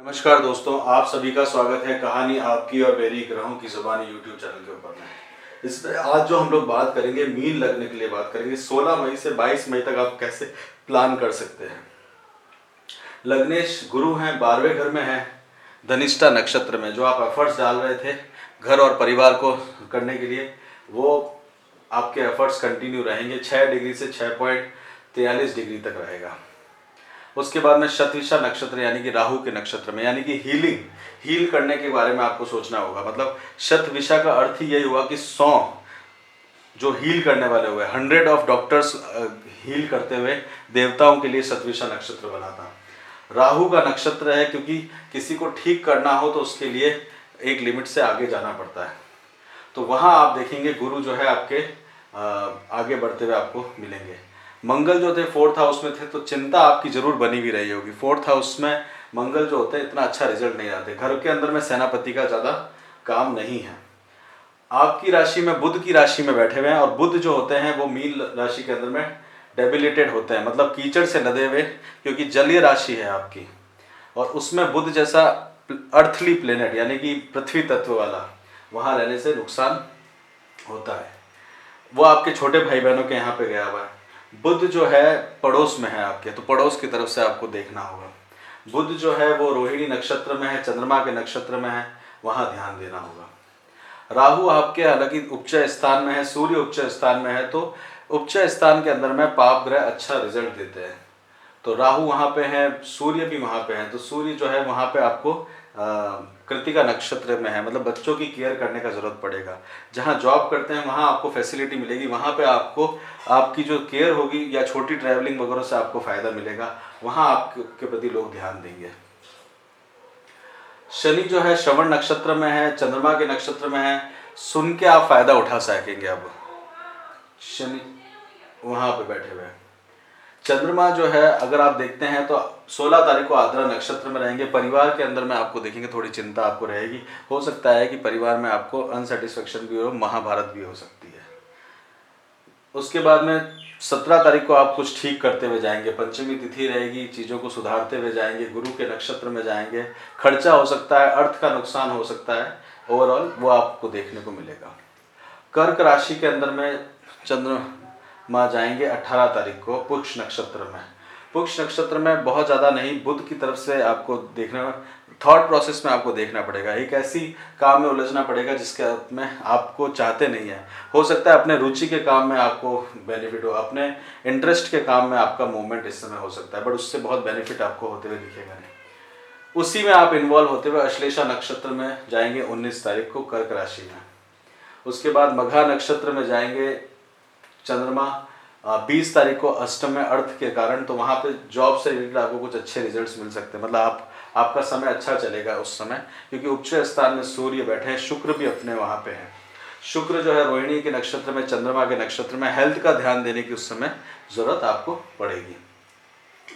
नमस्कार दोस्तों, आप सभी का स्वागत है कहानी आपकी और मेरी ग्रहों की ज़ुबानी यूट्यूब चैनल के ऊपर में। इसमें आज जो हम लोग बात करेंगे, मीन लगने के लिए बात करेंगे। 16 मई से 22 मई तक आप कैसे प्लान कर सकते हैं। लग्नेश गुरु हैं, 12वें घर में हैं, धनिष्ठा नक्षत्र में। जो आप एफर्ट्स डाल रहे थे घर और परिवार को करने के लिए, वो आपके एफर्ट्स कंटिन्यू रहेंगे। 6 डिग्री से 6.43 डिग्री तक रहेगा। उसके बाद में शतविषा नक्षत्र यानी कि राहु के नक्षत्र में, यानी कि हील करने के बारे में आपको सोचना होगा। मतलब शतविषा का अर्थ ही यही हुआ कि 100 जो हील करने वाले हुए, 100 ऑफ डॉक्टर्स हील करते हुए देवताओं के लिए शतविषा नक्षत्र बना था। राहु का नक्षत्र है क्योंकि किसी को ठीक करना हो तो उसके लिए एक लिमिट से आगे जाना पड़ता है। तो वहाँ आप देखेंगे गुरु जो है आपके आगे बढ़ते हुए आपको मिलेंगे। मंगल जो थे 4th हाउस में थे, तो चिंता आपकी जरूर बनी भी रही होगी। 4th हाउस में मंगल जो होते हैं इतना अच्छा रिजल्ट नहीं आते। घर के अंदर में सेनापति का ज़्यादा काम नहीं है। आपकी राशि में बुध की राशि में बैठे हुए हैं, और बुध जो होते हैं वो मीन राशि के अंदर में डेबिलिटेड होते हैं, मतलब कीचड़ से लदे हुए, क्योंकि जलीय राशि है आपकी। और उसमें बुध जैसा अर्थली प्लेनेट यानी कि पृथ्वी तत्व वाला वहाँ रहने से नुकसान होता है। वो आपके छोटे भाई बहनों के यहाँ पे गया हुआ है। बुध जो है पड़ोस में है आपके, तो पड़ोस की तरफ से आपको देखना होगा। बुध जो है वो रोहिणी नक्षत्र में है, चंद्रमा के नक्षत्र में है, वहाँ ध्यान देना होगा। राहु आपके हालांकि उच्च स्थान में है, सूर्य उच्च स्थान में है, तो उच्च स्थान के अंदर में पाप ग्रह अच्छा रिजल्ट देते हैं। तो राहु वहाँ पे है, सूर्य भी वहाँ पे है, तो सूर्य जो है वहाँ पे आपको कृतिका नक्षत्र में है, मतलब बच्चों की केयर करने का जरूरत पड़ेगा। जहाँ जॉब करते हैं वहाँ आपको फैसिलिटी मिलेगी, वहाँ पे आपको आपकी जो केयर होगी या छोटी ट्रैवलिंग वगैरह से आपको फायदा मिलेगा, वहाँ आपके प्रति लोग ध्यान देंगे। शनि जो है श्रवण नक्षत्र में है, चंद्रमा के नक्षत्र में है, सुन के आप फायदा उठा सकेंगे। अब शनि वहाँ पे बैठे हुए हैं। चंद्रमा जो है अगर आप देखते हैं तो 16 तारीख को आद्रा नक्षत्र में रहेंगे। परिवार के अंदर में आपको देखेंगे थोड़ी चिंता आपको रहेगी। हो सकता है कि परिवार में आपको अनसेटिस्फेक्शन भी हो, महाभारत भी हो सकती है। उसके बाद में 17 तारीख को आप कुछ ठीक करते हुए जाएंगे, पंचमी तिथि रहेगी, चीज़ों को सुधारते हुए जाएंगे, गुरु के नक्षत्र में जाएंगे। खर्चा हो सकता है, अर्थ का नुकसान हो सकता है, ओवरऑल वो आपको देखने को मिलेगा। कर्क राशि के अंदर में चंद्रमा जाएंगे 18 तारीख को पुष्य नक्षत्र में। पुष्य नक्षत्र में बहुत ज़्यादा नहीं, बुध की तरफ से आपको देखना, थॉट प्रोसेस में आपको देखना पड़ेगा। एक ऐसी काम में उलझना पड़ेगा जिसके में आपको चाहते नहीं है। हो सकता है अपने रुचि के काम में आपको बेनिफिट हो, अपने इंटरेस्ट के काम में आपका मूवमेंट इस समय हो सकता है, बट उससे बहुत बेनिफिट आपको होते हुए दिखेगा नहीं। उसी में आप इन्वॉल्व होते हुए अश्लेषा नक्षत्र में जाएंगे 19 तारीख को कर्क राशि में। उसके बाद मघा नक्षत्र में जाएंगे चंद्रमा 20 तारीख को अष्टम में अर्थ के कारण, तो वहाँ पे जॉब से रिलेटेड आपको कुछ अच्छे रिजल्ट्स मिल सकते हैं। मतलब आपका समय अच्छा चलेगा उस समय, क्योंकि उच्च स्थान में सूर्य बैठे हैं, शुक्र भी अपने वहाँ पे है। शुक्र जो है रोहिणी के नक्षत्र में, चंद्रमा के नक्षत्र में, हेल्थ का ध्यान देने की उस समय जरूरत आपको पड़ेगी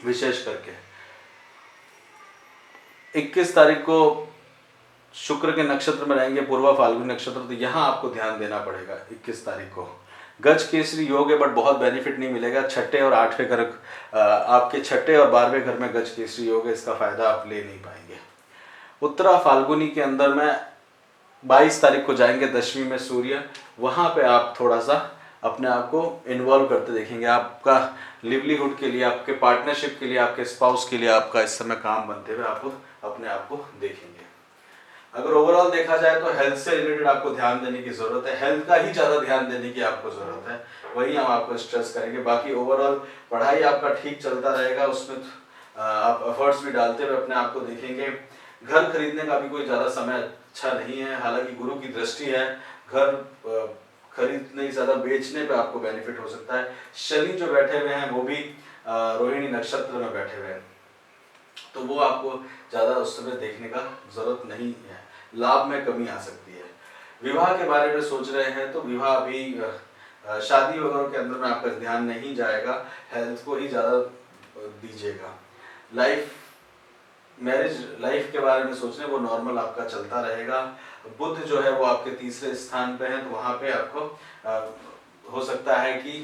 विशेष करके। 21 तारीख को शुक्र के नक्षत्र में रहेंगे, पूर्वा फाल्गुनी नक्षत्र, तो यहाँ आपको ध्यान देना पड़ेगा। 21 तारीख को गज केसरी योग है, बट बहुत बेनिफिट नहीं मिलेगा। छठे और 8वें घर, आपके छठे और 12वें घर में गज केसरी योग है, इसका फायदा आप ले नहीं पाएंगे। उत्तरा फाल्गुनी के अंदर में 22 तारीख को जाएंगे दशमी में सूर्य, वहाँ पे आप थोड़ा सा अपने आप को इन्वॉल्व करते देखेंगे। आपका लिवलीहुड के लिए, आपके पार्टनरशिप के लिए, आपके स्पाउस के लिए आपका इस समय काम बनते हुए आप अपने आप को देखेंगे। अगर ओवरऑल देखा जाए तो हेल्थ से रिलेटेड आपको ध्यान देने की जरूरत है, हेल्थ का ही ज़्यादा ध्यान देने की आपको जरूरत है, वही हम आपको स्ट्रेस करेंगे। बाकी ओवरऑल पढ़ाई आपका ठीक चलता रहेगा, उसमें आप एफर्ट्स भी डालते हुए अपने आप को देखेंगे। घर खरीदने का भी कोई ज़्यादा समय अच्छा नहीं है, हालांकि गुरु की दृष्टि है। घर खरीदने ज़्यादा बेचने पे आपको बेनिफिट हो सकता है। शनि जो बैठे हुए हैं वो भी रोहिणी नक्षत्र में बैठे हुए हैं, तो वो आपको ज़्यादा उस समय देखने का जरूरत नहीं है। लाभ में कमी आ सकती है। विवाह के बारे में सोच रहे हैं तो विवाह अभी शादी वगैरह के अंदर में आपका ध्यान नहीं जाएगा, हेल्थ को ही ज़्यादा दीजिएगा। मैरिज लाइफ के बारे में सोच रहे हैं, वो नॉर्मल आपका चलता रहेगा। बुध जो है वो आपके तीसरे स्थान पे है, तो वहाँ पे आपको हो सकता है कि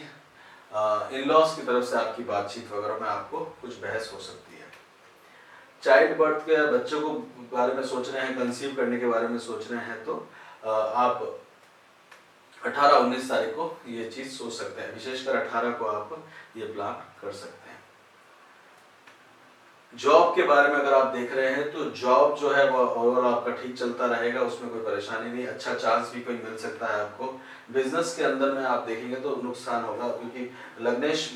इन लॉज की तरफ से आपकी बातचीत वगैरह में आपको कुछ बहस हो सकती है। चाइल्ड बर्थ के बच्चों को बारे में सोच रहे हैं, कंसीव करने के बारे में सोच रहे हैं, तो आप 18-19 तारीख को ये चीज़ सोच सकते हैं। विशेषकर 18 को आप ये प्लान कर सकते हैं। जॉब के बारे में अगर आप देख रहे हैं तो जॉब जो है वो ओवरऑल आपका ठीक चलता रहेगा, उसमें कोई परेशानी नहीं, अच्छा चांस भी कोई मिल सकता है आपको। बिजनेस के अंदर में आप देखेंगे तो नुकसान होगा, क्योंकि लग्नेश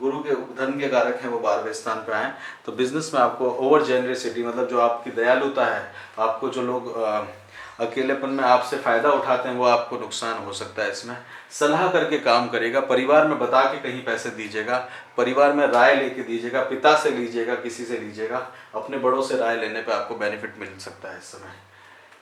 गुरु के धन के कारक हैं, वो 12वें स्थान पे आए। तो बिजनेस में आपको ओवर जेनरेसिटी, मतलब जो आपकी दयालुता है, आपको जो लोग अकेलेपन में आपसे फ़ायदा उठाते हैं, वो आपको नुकसान हो सकता है। इसमें सलाह करके काम करेगा, परिवार में बता के कहीं पैसे दीजिएगा, परिवार में राय लेके दीजिएगा, पिता से लीजिएगा, किसी से लीजिएगा, अपने बड़ों से राय लेने पे आपको बेनिफिट मिल सकता है इस समय।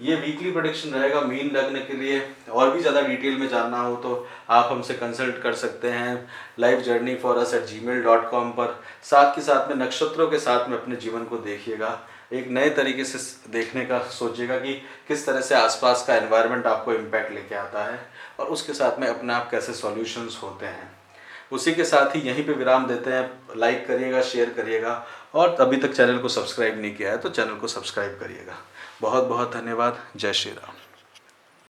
ये वीकली प्रेडिक्शन रहेगा मीन लग्न के लिए। और भी ज़्यादा डिटेल में जानना हो तो आप हमसे कंसल्ट कर सकते हैं lifejourneyforus@gmail.com पर। साथ के साथ में नक्षत्रों के साथ में अपने जीवन को देखिएगा, एक नए तरीके से देखने का सोचिएगा कि किस तरह से आसपास का एनवायरनमेंट आपको इम्पैक्ट लेके आता है, और उसके साथ में अपने आप कैसे सॉल्यूशंस होते हैं। उसी के साथ ही यहीं पे विराम देते हैं। लाइक करिएगा, शेयर करिएगा, और अभी तक चैनल को सब्सक्राइब नहीं किया है तो चैनल को सब्सक्राइब करिएगा। बहुत बहुत धन्यवाद। जय श्री राम।